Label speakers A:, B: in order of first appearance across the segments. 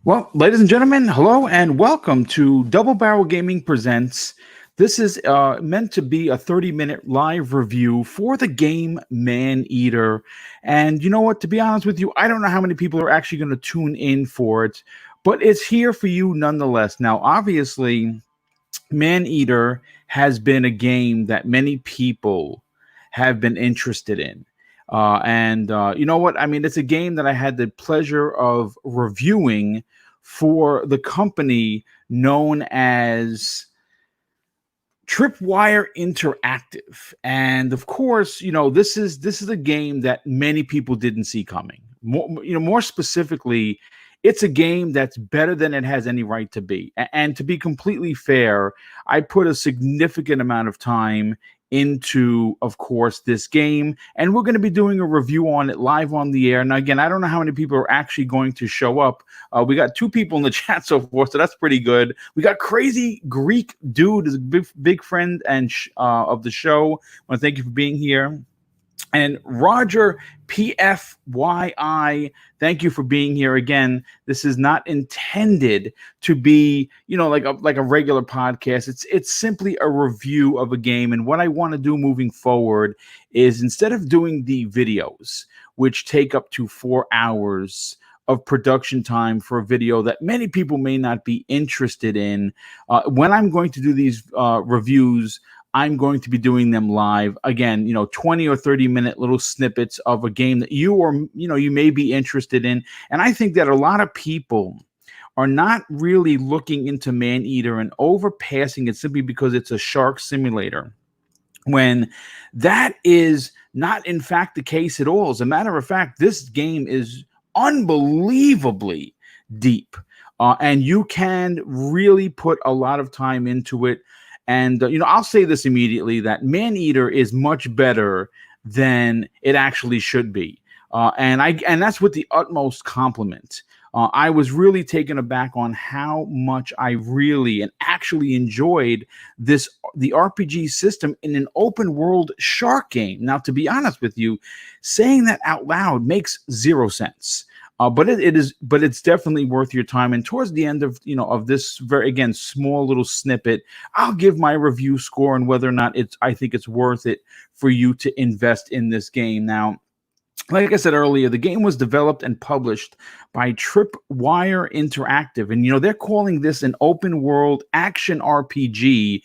A: Well, ladies and gentlemen, hello and welcome to Double Barrel Gaming Presents. This is meant to be a 30-minute live review for the game Maneater. And you know what? To be honest with you, I don't know how many people are actually going to tune in for it, but it's here for you nonetheless. Now, obviously, Maneater has been a game that many people have been interested in. And you know what? I mean, it's a game that I had the pleasure of reviewing for the company known as Tripwire Interactive. And of course, this is a game that many people didn't see coming. More specifically, it's a game that's better than it has any right to be. And to be completely fair, I put a significant amount of time into, of course, this game, and we're going to be doing a review on it live on the air. Now, again, I don't know how many people are actually going to show up. We got two people in the chat so far, so that's pretty good. We got Crazy Greek Dude, is a big friend and of the show. I want to thank you for being here. And Roger PFYI, thank you for being here again. This is not intended to be, like a regular podcast. It's simply a review of a game. And what I want to do moving forward is, instead of doing the videos, which take up to 4 hours of production time for a video that many people may not be interested in, when I'm going to do these reviews, I'm going to be doing them live. Again, 20 or 30-minute little snippets of a game that you may be interested in. And I think that a lot of people are not really looking into Maneater and overpassing it simply because it's a shark simulator, when that is not in fact the case at all. As a matter of fact, this game is unbelievably deep, and you can really put a lot of time into it. And I'll say this immediately, that Maneater is much better than it actually should be, and that's with the utmost compliment. I was really taken aback on how much I really and actually enjoyed the RPG system in an open world shark game. Now, to be honest with you, saying that out loud makes zero sense. But it's definitely worth your time. And towards the end of this very, again, small little snippet, I'll give my review score and whether or not I think it's worth it for you to invest in this game. Now, like I said earlier, the game was developed and published by Tripwire Interactive, and they're calling this an open world action RPG.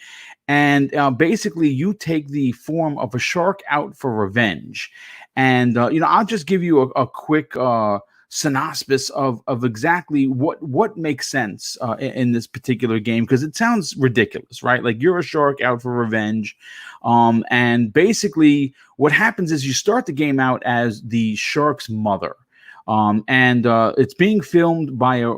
A: And basically, you take the form of a shark out for revenge. And I'll just give you a quick synopsis of exactly what makes sense in this particular game, because it sounds ridiculous, right? Like, you're a shark out for revenge, and basically what happens is you start the game out as the shark's mother, and it's being filmed by a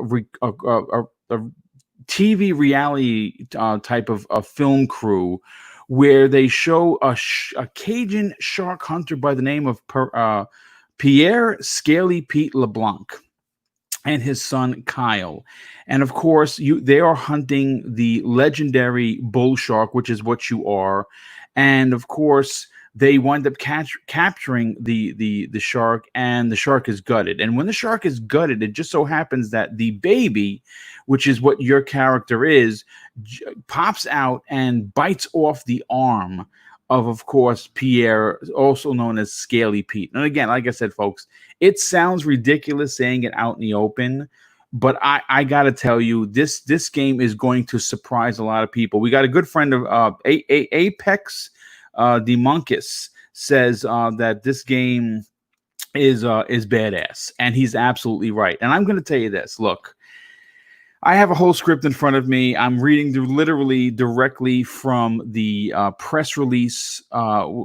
A: TV reality type of a film crew, where they show a Cajun shark hunter by the name of Pierre Scaly Pete LeBlanc and his son Kyle. And of course, they are hunting the legendary bull shark, which is what you are. And of course, they wind up capturing the shark, and the shark is gutted. And when the shark is gutted, it just so happens that the baby, which is what your character is, pops out and bites off the arm of course, Pierre, also known as Scaly Pete. And again, like I said, folks, it sounds ridiculous saying it out in the open, but I got to tell you, this game is going to surprise a lot of people. We got a good friend of Apex Demonkus says that this game is badass, and he's absolutely right. And I'm going to tell you this. Look, I have a whole script in front of me. I'm reading literally directly from the press release,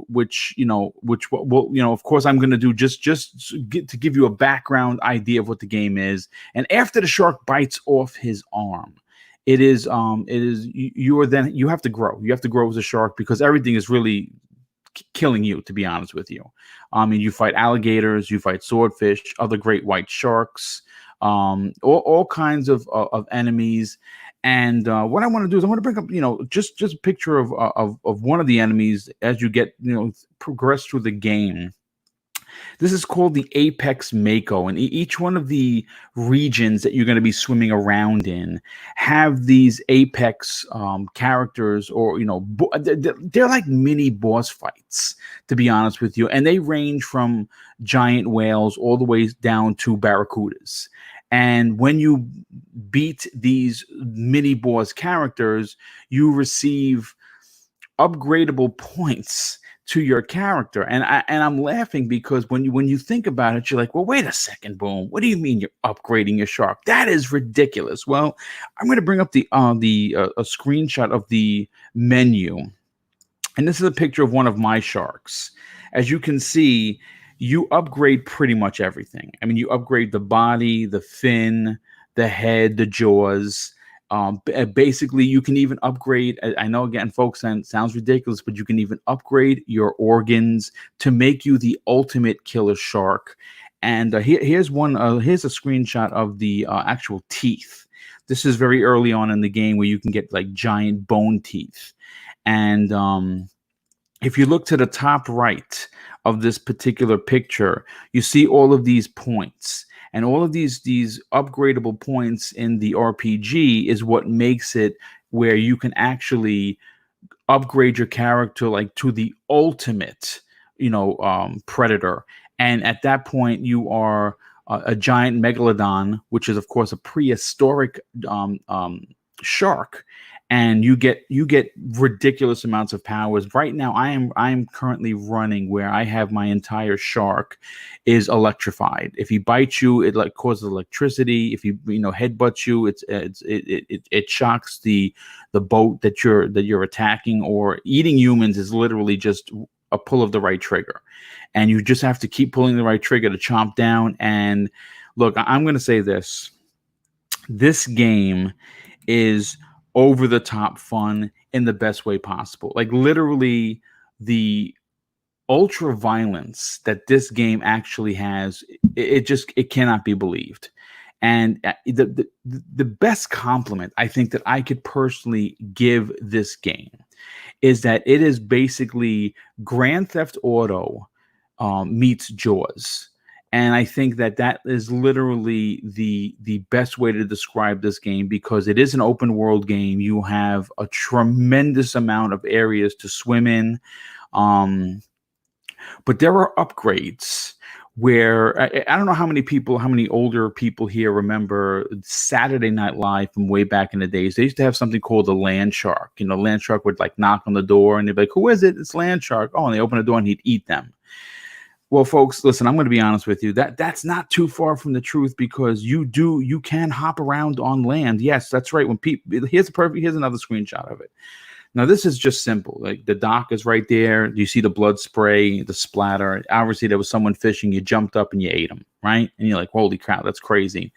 A: which of course, I'm going to do just to give you a background idea of what the game is. And after the shark bites off his arm, you have to grow. You have to grow as a shark, because everything is really killing you, to be honest with you. I mean, you fight alligators, you fight swordfish, other great white sharks, all kinds of enemies. And what I want to do is I want to bring up just a picture of one of the enemies as you get progress through the game. This is called the Apex Mako, and each one of the regions that you're going to be swimming around in have these apex characters, or they're like mini boss fights, to be honest with you, and they range from giant whales all the way down to barracudas. And when you beat these mini boss characters, you receive upgradable points to your character. And I'm laughing because when you think about it, you're like, well, wait a second, Boom. What do you mean you're upgrading your shark? That is ridiculous. Well, I'm going to bring up a screenshot of the menu, and this is a picture of one of my sharks. As you can see, you upgrade pretty much everything. I mean, you upgrade the body, the fin, the head, the jaws. Basically, you can even upgrade. I know, again, folks, and it sounds ridiculous, but you can even upgrade your organs to make you the ultimate killer shark. And here's one. Here's a screenshot of the actual teeth. This is very early on in the game where you can get like giant bone teeth. And if you look to the top right of this particular picture, you see all of these points. And all of these upgradable points in the RPG is what makes it where you can actually upgrade your character like to the ultimate, predator. And at that point, you are a giant megalodon, which is of course a prehistoric shark, and you get ridiculous amounts of powers. Right now, I am currently running where I have my entire shark is electrified. If he bites you, it like causes electricity. If he headbutts you, it shocks the boat that you're attacking. Or eating humans is literally just a pull of the right trigger, and you just have to keep pulling the right trigger to chomp down. And look, I'm going to say this game is over the top fun in the best way possible. Like, literally, the ultra violence that this game actually has, it cannot be believed. And the best compliment I think that I could personally give this game is that it is basically Grand Theft Auto meets Jaws. And I think that is literally the best way to describe this game, because it is an open world game. You have a tremendous amount of areas to swim in. But there are upgrades where I don't know how many older people here remember Saturday Night Live from way back in the days. They used to have something called a land shark. Land shark would like knock on the door and they'd be like, "Who is it? It's land shark." Oh, and they open the door and he'd eat them. Well, folks, listen, I'm going to be honest with you. That's not too far from the truth, because you can hop around on land. Yes, that's right. Here's another screenshot of it. Now, this is just simple. Like, the dock is right there. You see the blood spray, the splatter. Obviously, there was someone fishing. You jumped up and you ate them, right? And you're like, holy crap, that's crazy.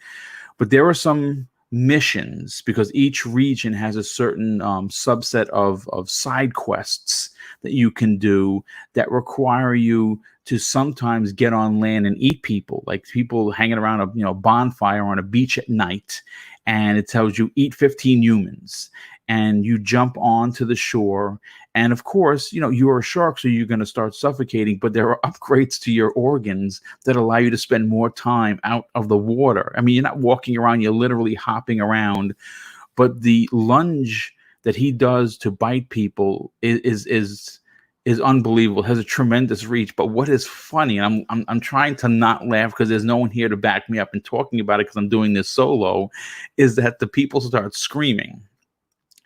A: But there are some missions, because each region has a certain subset of side quests that you can do that require you to sometimes get on land and eat people, like people hanging around a bonfire on a beach at night, and it tells you eat 15 humans, and you jump onto the shore. And of course, you're a shark, so you're going to start suffocating, but there are upgrades to your organs that allow you to spend more time out of the water. I mean, you're not walking around, you're literally hopping around. But the lunge that he does to bite people is unbelievable. It has a tremendous reach. But what is funny, and I'm trying to not laugh because there's no one here to back me up and talking about it because I'm doing this solo, is that the people start screaming.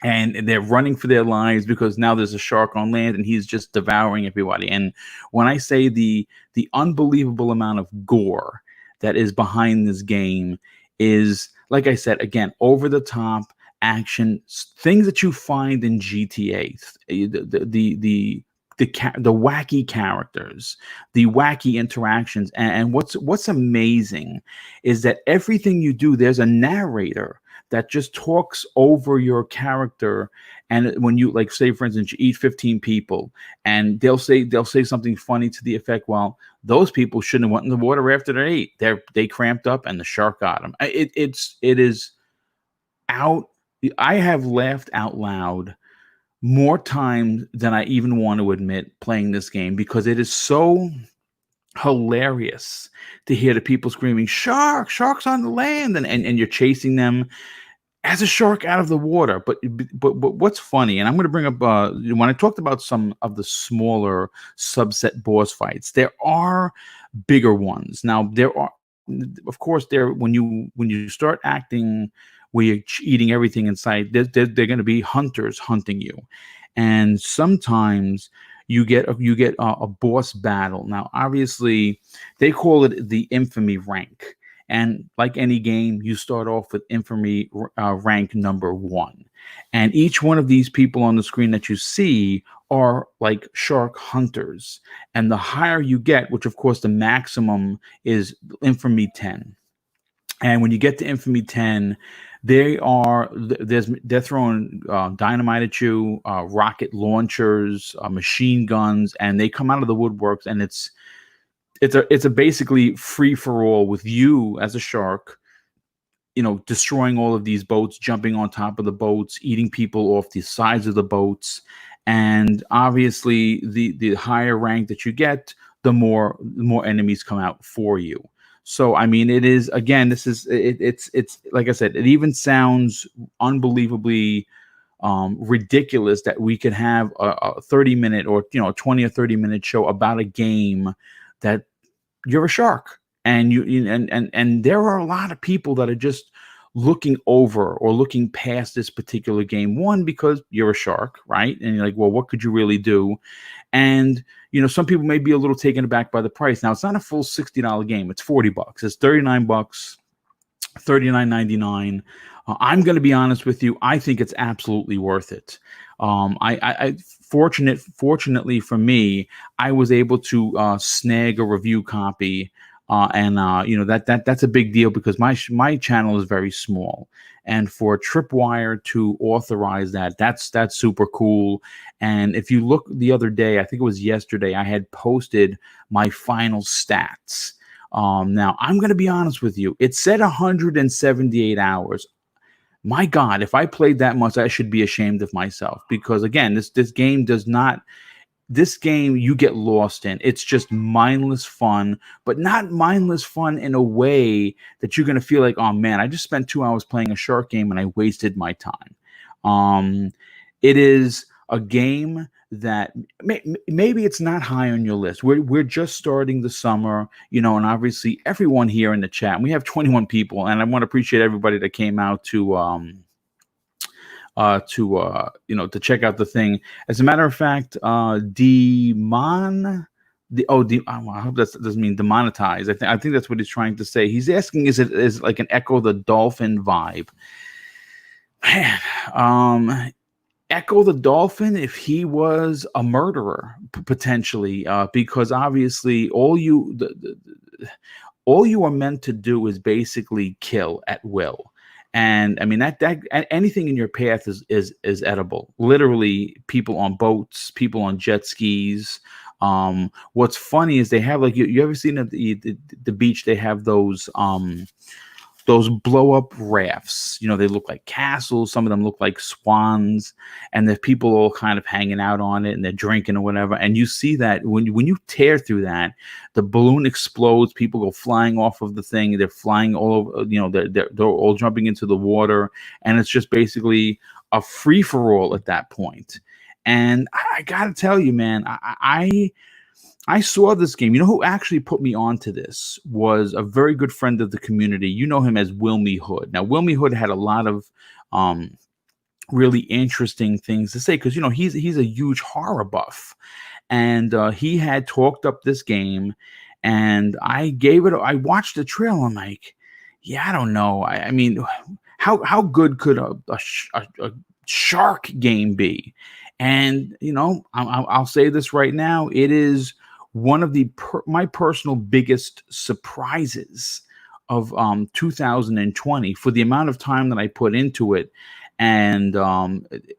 A: And they're running for their lives because now there's a shark on land and he's just devouring everybody. And when I say the unbelievable amount of gore that is behind this game is, like I said, again, over the top action, things that you find in GTA, the wacky characters, the wacky interactions. And what's amazing is that everything you do, there's a narrator that just talks over your character. And when you, like, say, for instance, you eat 15 people, and they'll say something funny to the effect, well, those people shouldn't have went in the water after they ate. They cramped up and the shark got them. It is out. I have laughed out loud more times than I even want to admit playing this game, because it is so hilarious to hear the people screaming, "Shark! Sharks on the land!" And you're chasing them as a shark out of the water. But what's funny, and I'm going to bring up when I talked about some of the smaller subset boss fights, there are bigger ones. Now there are, of course, there when you start acting where you're eating everything in sight, they're going to be hunters hunting you, and sometimes you get a boss battle. Now, obviously, they call it the infamy rank. And like any game, you start off with infamy rank number 1. And each one of these people on the screen that you see are like shark hunters. And the higher you get, which of course the maximum is infamy 10. And when you get to infamy 10, they're throwing dynamite at you, rocket launchers, machine guns, and they come out of the woodworks, and it's a basically free for all with you as a shark, destroying all of these boats, jumping on top of the boats, eating people off the sides of the boats. And obviously, the higher rank that you get, the more enemies come out for you. So I mean, it is, again, it's like I said, it even sounds unbelievably ridiculous that we could have a 30-minute or 20 or 30-minute show about a game that you're a shark, and and there are a lot of people that are just looking over or looking past this particular game. One, because you're a shark, right? And you're like, well, what could you really do? And some people may be a little taken aback by the price. Now, it's not a full $60 game. It's $40. It's $39, $39.99. I'm going to be honest with you. I think it's absolutely worth it. Fortunately for me, I was able to snag a review copy, and that's a big deal because my channel is very small, and for Tripwire to authorize that's super cool. And if you look the other day, I think it was yesterday, I had posted my final stats. Now I'm going to be honest with you. It said 178 hours. My God, if I played that much, I should be ashamed of myself, because again, this game does not. This game you get lost in. It's just mindless fun, but not mindless fun in a way that you're going to feel like, oh man, I just spent 2 hours playing a shark game and I wasted my time. It is a game that maybe it's not high on your list. We're just starting the summer, and obviously everyone here in the chat, and we have 21 people, and I want to appreciate everybody that came out to check out the thing. As a matter of fact, I hope that doesn't mean demonetize. I think that's what he's trying to say. He's asking, is like an Echo the Dolphin vibe? Man, Echo the Dolphin, if he was a murderer, potentially, because obviously all you are meant to do is basically kill at will. And I mean that anything in your path is edible. Literally, people on boats, people on jet skis. What's funny is they have, like, you ever seen at the beach? They have those blow up rafts. They look like castles. Some of them look like swans, and there's people all kind of hanging out on it, and they're drinking or whatever. And you see that when you tear through that, the balloon explodes. People go flying off of the thing. They're flying all over. They're all jumping into the water, and it's just basically a free for all at that point. And I gotta tell you, man, I saw this game. Who actually put me onto this was a very good friend of the community. You know him as Wilmy Hood. Now, Wilmy Hood had a lot of really interesting things to say, because he's a huge horror buff, and he had talked up this game, and I watched the trailer. I'm like, yeah, I don't know. I mean, how good could a shark game be? And I'll say this right now, it is one of my personal biggest surprises of 2020, for the amount of time that I put into it, and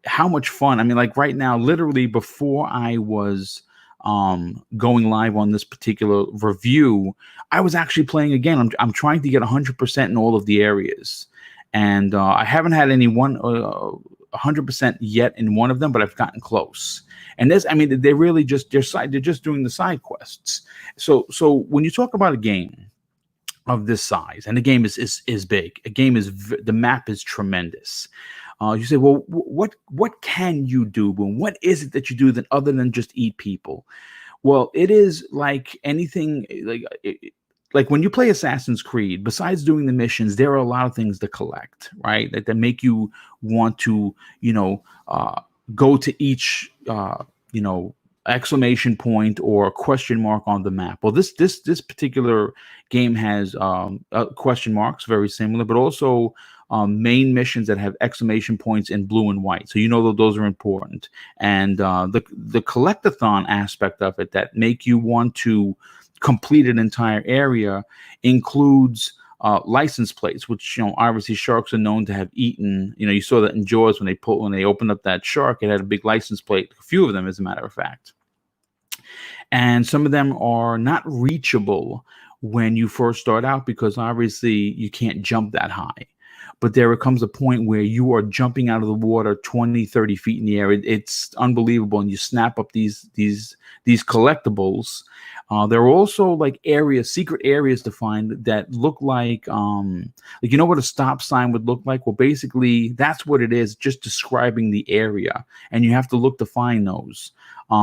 A: how much fun. I mean, like right now, literally before I was going live on this particular review, I was actually playing again. I'm trying to get 100% in all of the areas, and I haven't had any 100% yet in one of them, but I've gotten close. And this, I mean, they're really just they're just doing the side quests. So when you talk about a game of this size, and the game is big, a game the map is tremendous. You say, well, what can you do, Boom? What is it that you do that other than just eat people? Well, it is like anything, like when you play Assassin's Creed, besides doing the missions, there are a lot of things to collect, right? That make you want to, go to each, exclamation point or question mark on the map. Well, this particular game has question marks, very similar, but also main missions that have exclamation points in blue and white. So that those are important. And the collectathon aspect of it that make you want to complete an entire area includes license plates, which obviously sharks are known to have eaten. You saw that in Jaws when they opened up that shark, it had a big license plate. A few of them, as a matter of fact. And some of them are not reachable when you first start out because obviously you can't jump that high. But there comes a point where you are jumping out of the water 20, 30 feet in the air. It's unbelievable. And you snap up these collectibles. There are also like secret areas to find that look like what a stop sign would look like. Well, basically that's what it is, just describing the area, and you have to look to find those.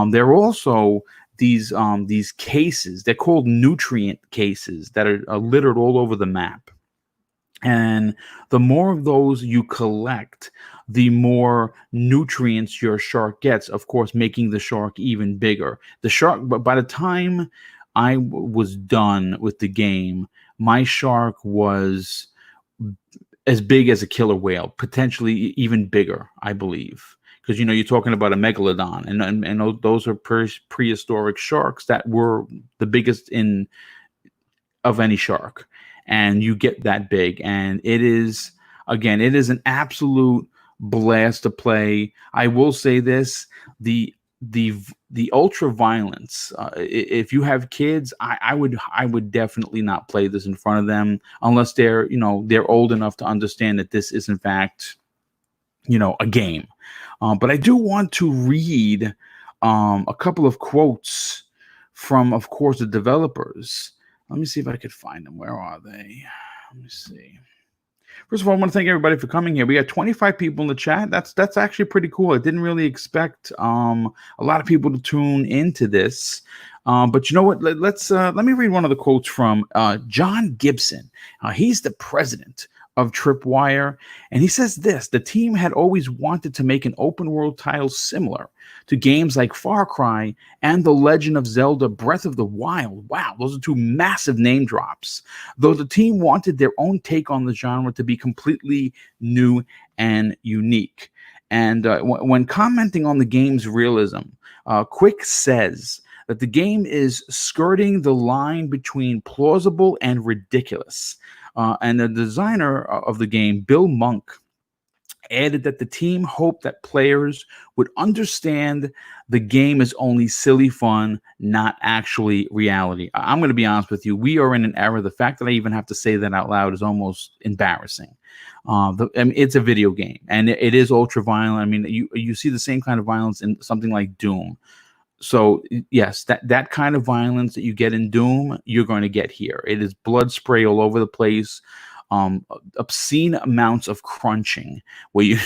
A: There are also these cases. They're called nutrient cases that are littered all over the map. And the more of those you collect, the more nutrients your shark gets, of course, making the shark even bigger. But by the time I was done with the game, my shark was as big as a killer whale, potentially even bigger, I believe. Because, you're talking about a megalodon, and those are prehistoric sharks that were the biggest of any shark. And you get that big, and it is an absolute blast to play. I will say this: the ultra violence. If you have kids, I would definitely not play this in front of them unless they're old enough to understand that this is in fact a game. But I do want to read a couple of quotes from, of course, the developers. Let me see if I could find them. Where are they? Let me see. First of all, I want to thank everybody for coming here. We got 25 people in the chat. That's actually pretty cool. I didn't really expect a lot of people to tune into this. But you know what? Let me read one of the quotes from John Gibson. He's the president of Tripwire, and he says this: the team had always wanted to make an open world title similar to games like Far Cry and The Legend of Zelda Breath of the Wild. Wow, those are two massive name drops. Though the team wanted their own take on the genre to be completely new and unique. And when commenting on the game's realism, Quick says that the game is skirting the line between plausible and ridiculous. And the designer of the game, Bill Monk, added that the team hoped that players would understand the game is only silly fun, not actually reality. I'm going to be honest with you. We are in an era, the fact that I even have to say that out loud is almost embarrassing. It's a video game, and it is ultra violent. I mean, you see the same kind of violence in something like Doom. So yes, that kind of violence that you get in Doom, you're going to get here. It is blood spray all over the place, obscene amounts of crunching where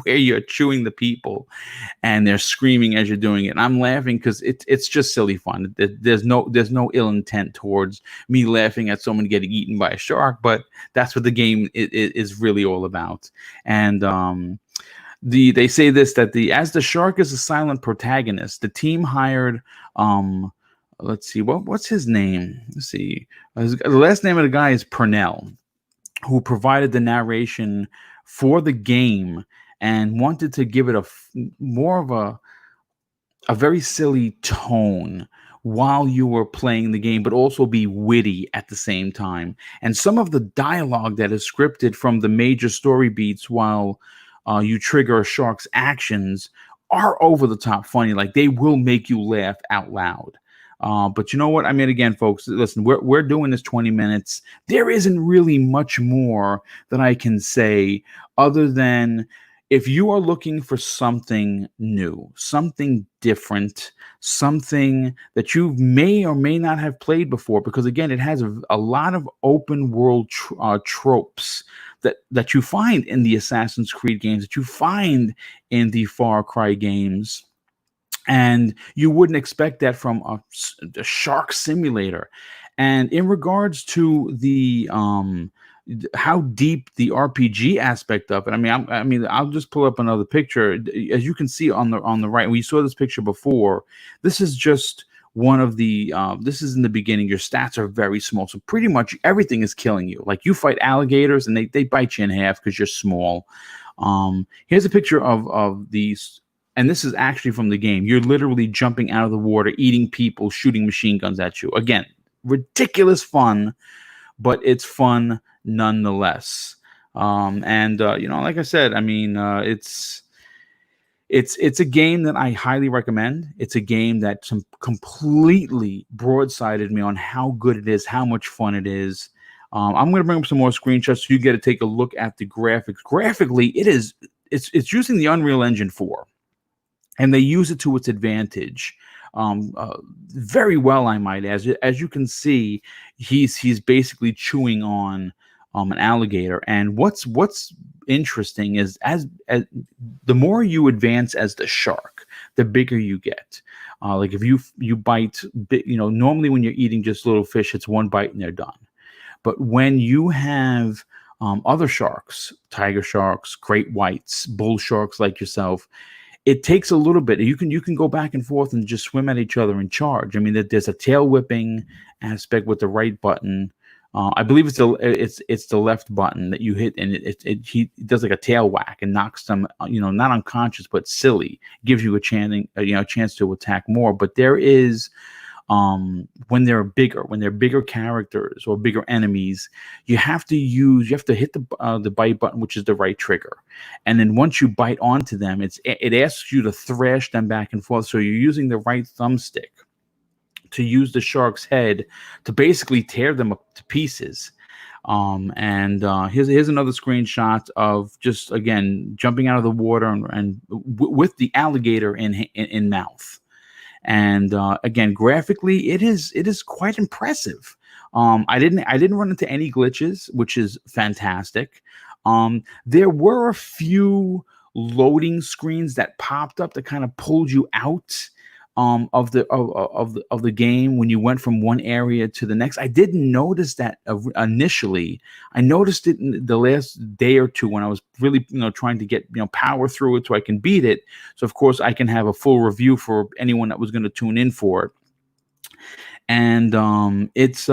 A: you're chewing the people and they're screaming as you're doing it. And I'm laughing because it's just silly fun. There's no ill intent towards me laughing at someone getting eaten by a shark, but that's what the game is really all about. And they say this, that as the shark is a silent protagonist, the team hired let's see, what's his name? Let's see. The last name of the guy is Purnell, who provided the narration for the game and wanted to give it more of a very silly tone while you were playing the game, but also be witty at the same time. And some of the dialogue that is scripted from the major story beats while you trigger a shark's actions are over the top funny. Like, they will make you laugh out loud. But you know what? I mean, again, folks, listen, we're doing this 20 minutes. There isn't really much more that I can say other than, if you are looking for something new, something different, something that you may or may not have played before, because again, it has a lot of open world tropes that you find in the Assassin's Creed games, that you find in the Far Cry games. And you wouldn't expect that from a shark simulator. And in regards to the how deep the RPG aspect of it, I mean, I'll just pull up another picture. As you can see on the right, we saw this picture before. This is just one of the. This is in the beginning. Your stats are very small, so pretty much everything is killing you. Like you fight alligators, and they bite you in half because you're small. Here's a picture of these. And this is actually from the game. You're literally jumping out of the water, eating people, shooting machine guns at you. Again, ridiculous fun, but it's fun nonetheless. You know, like I said, I mean, it's a game that I highly recommend. It's a game that completely broadsided me on how good it is, how much fun it is. I'm going to bring up some more screenshots so you get to take a look at the graphics. Graphically, it's using the Unreal Engine 4. And they use it to its advantage very well, I might. As you can see, he's basically chewing on an alligator. And what's interesting is as the more you advance as the shark, the bigger you get. Like if you bite, you know, normally when you're eating just little fish, it's one bite and they're done. But when you have other sharks, tiger sharks, great whites, bull sharks like yourself, it takes a little bit. You can go back and forth and just swim at each other and charge. I mean, there's a tail whipping aspect with the right button. I believe it's the left button that you hit, and he does like a tail whack and knocks them, you know, not unconscious but silly. Gives you a chance to attack more. But there is. When they're bigger characters or bigger enemies, you have to hit the bite button, which is the right trigger. And then once you bite onto them, it asks you to thrash them back and forth. So you're using the right thumbstick to use the shark's head to basically tear them up to pieces. Here's another screenshot of just, again, jumping out of the water and with the alligator in mouth. And again, graphically, it is quite impressive. I didn't run into any glitches, which is fantastic. There were a few loading screens that popped up that kind of pulled you out of the game when you went from one area to the next. I didn't notice that initially. I noticed it in the last day or two when I was really, you know, trying to get, you know, power through it so I can beat it. So of course I can have a full review for anyone that was going to tune in for it. And it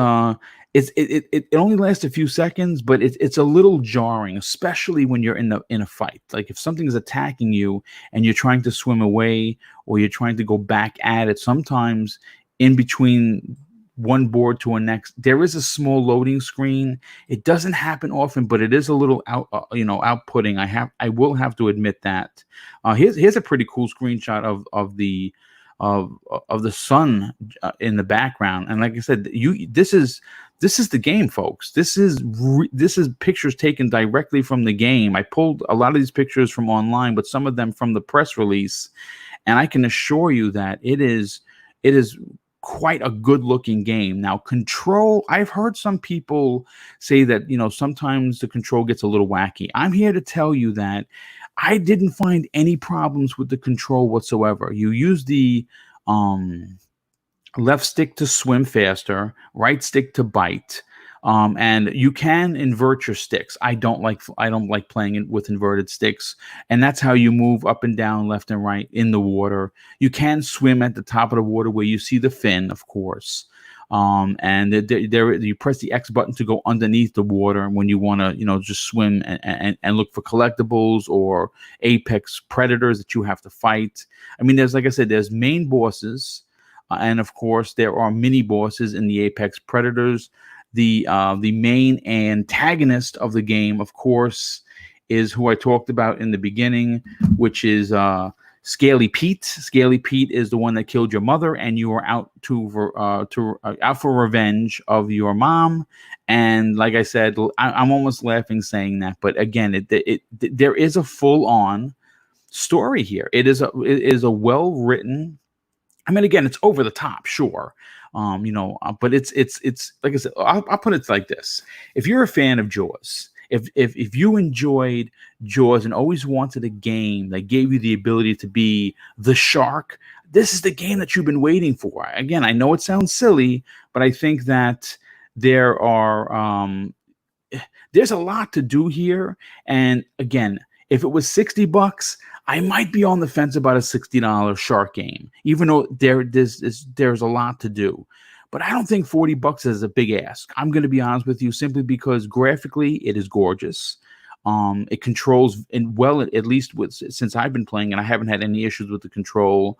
A: only lasts a few seconds, but it's a little jarring, especially when you're in a fight. Like if something's attacking you and you're trying to swim away or you're trying to go back at it, sometimes in between one board to a next, there is a small loading screen. It doesn't happen often, but it is a little outputting. I will have to admit that. Here's a pretty cool screenshot of the sun in the background, and like I said, this is the game, folks. This is pictures taken directly from the game. I pulled a lot of these pictures from online, but some of them from the press release, and I can assure you that it is quite a good looking game. Now, control, I've heard some people say that, you know, sometimes the control gets a little wacky. I'm here to tell you that I didn't find any problems with the control whatsoever. You use the left stick to swim faster, right stick to bite, and you can invert your sticks. I don't like playing it with inverted sticks, and that's how you move up and down, left and right in the water. You can swim at the top of the water where you see the fin, of course. And there you press the X button to go underneath the water when you want to, you know, just swim and look for collectibles or apex predators that you have to fight. I mean, like I said, there's main bosses, and of course there are mini bosses in the apex predators. The main antagonist of the game, of course, is who I talked about in the beginning, which is Scaly Pete. Scaly Pete is the one that killed your mother, and you are out out for revenge of your mom. And like I said, I'm almost laughing saying that, but again, there is a full on story here. It is a well written. I mean, again, it's over the top, sure. But it's like I said, I'll put it like this: if you're a fan of Jaws, if you enjoyed Jaws and always wanted a game that gave you the ability to be the shark, this is the game that you've been waiting for. Again, I know it sounds silly, but I think that there are there's a lot to do here. And again, if it was $60, I might be on the fence about a $60 shark game, even though there's a lot to do. But I don't think $40 is a big ask. I'm going to be honest with you, simply because graphically it is gorgeous. It controls at least since I've been playing, and I haven't had any issues with the control.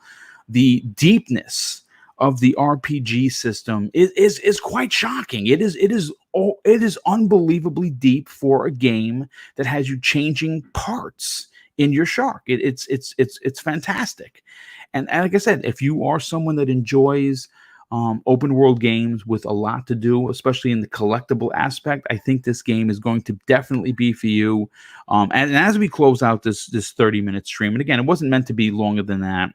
A: The deepness of the RPG system is quite shocking. It is unbelievably deep for a game that has you changing parts in your shark. It's fantastic. And like I said, if you are someone that enjoys open world games with a lot to do, especially in the collectible aspect, I think this game is going to definitely be for you. And as we close out this 30-minute stream, and again, it wasn't meant to be longer than that.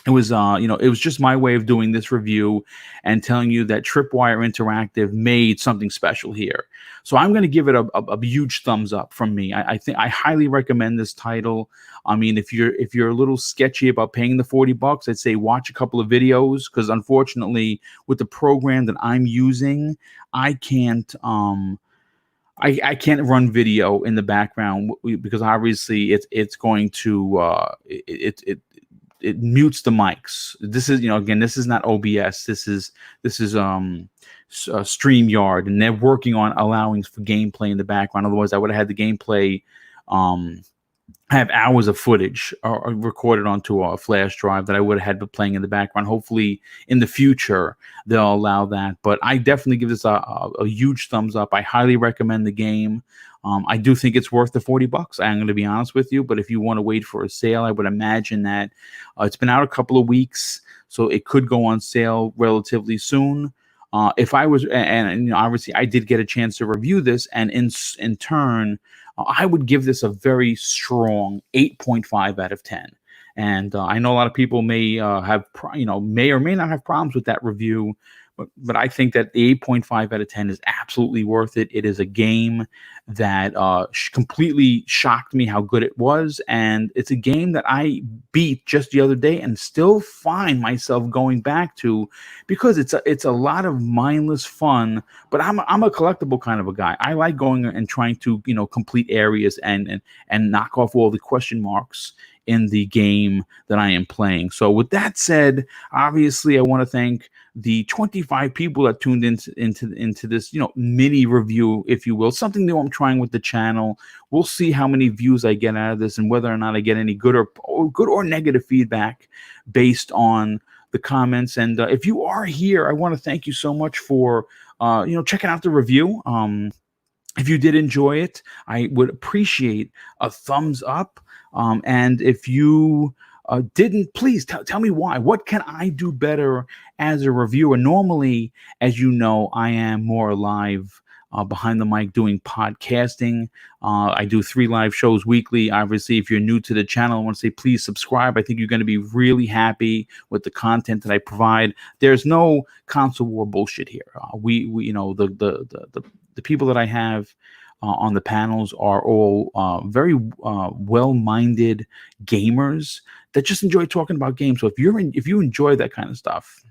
A: It was, it was just my way of doing this review and telling you that Tripwire Interactive made something special here. So I'm going to give it a huge thumbs up from me. I think I highly recommend this title. I mean, if you're a little sketchy about paying the $40, I'd say watch a couple of videos, because unfortunately, with the program that I'm using, I can't. I can't run video in the background because obviously it's going to it mutes the mics. This is, again, this is not OBS. This is StreamYard, and they're working on allowing for gameplay in the background. Otherwise, I would have had the gameplay. I have hours of footage recorded onto a flash drive that I would have had playing in the background. Hopefully, in the future, they'll allow that. But I definitely give this a huge thumbs up. I highly recommend the game. I do think it's worth the $40. I'm going to be honest with you. But if you want to wait for a sale, I would imagine that it's been out a couple of weeks, so it could go on sale relatively soon. If I was, and obviously I did get a chance to review this, and in turn, I would give this a very strong 8.5 out of 10. And I know a lot of people may may or may not have problems with that review, but I think that the 8.5 out of 10 is absolutely worth it. It is a game that completely shocked me how good it was, and it's a game that I beat just the other day and still find myself going back to, because it's a lot of mindless fun. But I'm a collectible kind of a guy. I like going and trying to complete areas and knock off all the question marks in the game that I am playing. So with that said, obviously I want to thank the 25 people that tuned into this mini review, if you will. Something new I'm trying with the channel. We'll see how many views I get out of this, and whether or not I get any good or negative feedback based on the comments. And if you are here, I want to thank you so much for checking out the review. If you did enjoy it, I would appreciate a thumbs up. And if you didn't, please tell me why. What can I do better as a reviewer? Normally, as you know, I am more live behind the mic doing podcasting. I do 3 live shows weekly. Obviously, if you're new to the channel, I want to say please subscribe. I think you're going to be really happy with the content that I provide. There's no console war bullshit here. We the people that I have on the panels are all very well-minded gamers that just enjoy talking about games. So if you enjoy that kind of stuff,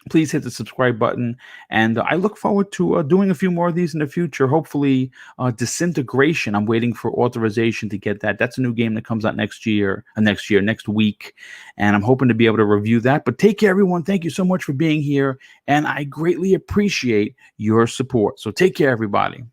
A: please hit the subscribe button. And I look forward to doing a few more of these in the future. Hopefully, Disintegration. I'm waiting for authorization to get that. That's a new game that comes out next week. And I'm hoping to be able to review that. But take care, everyone. Thank you so much for being here. And I greatly appreciate your support. So take care, everybody.